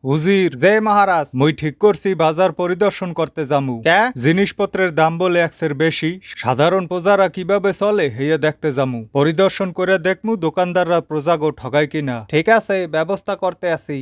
উজির যে মহারাজ। মুই ঠিক করছি বাজার পরিদর্শন করতে যামু। কে? জিনিসপত্রের দাম বলে একসের বেশি, সাধারণ প্রজারা কিভাবে চলে হেয়ে দেখতে যামু। পরিদর্শন করে দেখমু দোকানদাররা প্রজাগো ঠগায় কিনা। ঠিক আছে, ব্যবস্থা করতে আছি।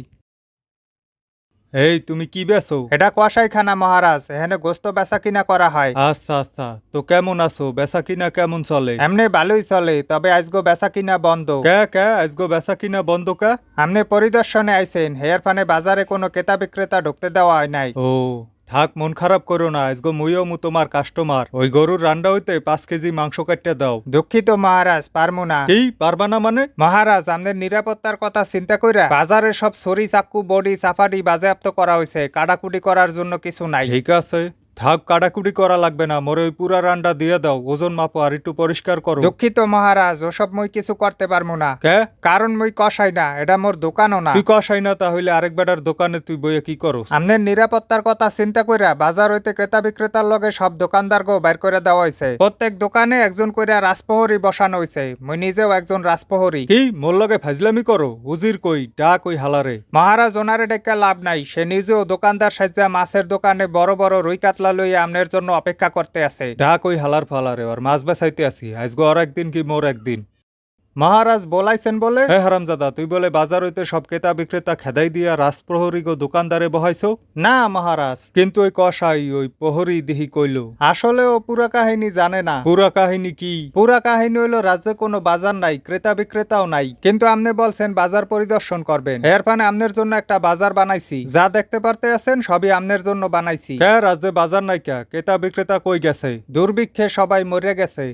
এই তুমি কি বেছো? এটা কসাইখানা মহারাজ, এখানে গোস্ত বেচা কিনা করা হয়। আচ্ছা আচ্ছা, তো কেমন আছো? বেচা কিনা কেমন চলে? এমনি ভালোই চলে, তবে আজগো বেচা কিনা বন্ধ। কে কে আজগো বেচা কিনা বন্ধ কে? আপনি পরিদর্শনে আইছেন, হেয়ার ফানে বাজারে কোনো ক্রেতা বিক্রেতা ঢুকতে দেওয়া হয় নাই। ও থাক, মন খারাপ করো না, আজগো মুইও তোমার কাস্টমার। ওই গরুর রান্ডা হইতে 5 কেজি মাংস কাটতে দাও। দুঃখিত মহারাজ, পারমু না। কি পারবা না মানে? মহারাজ, আপনার নিরাপত্তার কথা চিন্তা কইরা বাজারে সব ছড়ি চাক্কু বডি চাপাটি বাজেয়াপ্ত করা হয়েছে, কাটাকুটি করার জন্য কিছু নাই। ঠিক আছে, থাক, কাটাকুটি করা লাগবে না, মোরে ওই পুরা রান্ডা দিয়ে দাও, ওজন মাপো আর একটু পরিষ্কার করো। দুঃখিত মহারাজ, ওসব মই কিছু করতে পারমু না। কে? কারণ মই কষাই না, এটা মোর দোকানও না। তুই কষাই না তাহলে আরেক বেটার দোকানে তুই বইয়ে কি করো? আপনার নিরাপত্তার কথা চিন্তা কইরা বাজার হইতে ক্রেতা বিক্রেতার লগে সব দোকানদার গো বাইর করে দেওয়া হয়েছে। প্রত্যেক দোকানে একজন কইরা রাজপ্রহরী বসানো হয়েছে, মই নিজেও একজন রাজপ্রহরী। কি মোর লগে ফাজলামি করো? উজির কই, ডাক ওই হালারে। মহারাজ, ওনারে ডেকে লাভ নাই, সে নিজেও দোকানদার সাজ্জা মাছের দোকানে বড় বড় রুই কাতলা লইয়া আপনার জন্য অপেক্ষা করতে আছে। ডাক ওই হালার ফালারে, আর মাছ বেচাইতে আছি, আজগো আর একদিন কি মোর একদিন। মহারাজ বলাইছেন বলে? হে হারামজাদা, তুই বলে বাজার হইতে সব ক্রেতা বিক্রেতা খেদাই দিয়া রাজপ্রহরী গো দোকানদারে বহাইছো? না মহারাজ, কিন্তু ওই কষাই ওই প্রহরী দিহি কইলো। আসলে ও পুরা কাহিনী জানে না। পুরা কাহিনী কি? পুরা কাহিনী হইলো রাজ্যে কোনো বাজার নাই, ক্রেতা বিক্রেতাও নাই, কিন্তু আপনি বলছেন বাজার পরিদর্শন করবেন, এর ফানে আপনার জন্য একটা বাজার বানাইছি। যা দেখতে পারতে আছেন সবই আপনার জন্য বানাইছি। কে রাজ্যে বাজার নাই কে? ক্রেতা বিক্রেতা কই গেছে? দুর্ভিক্ষে সবাই মরে গেছে।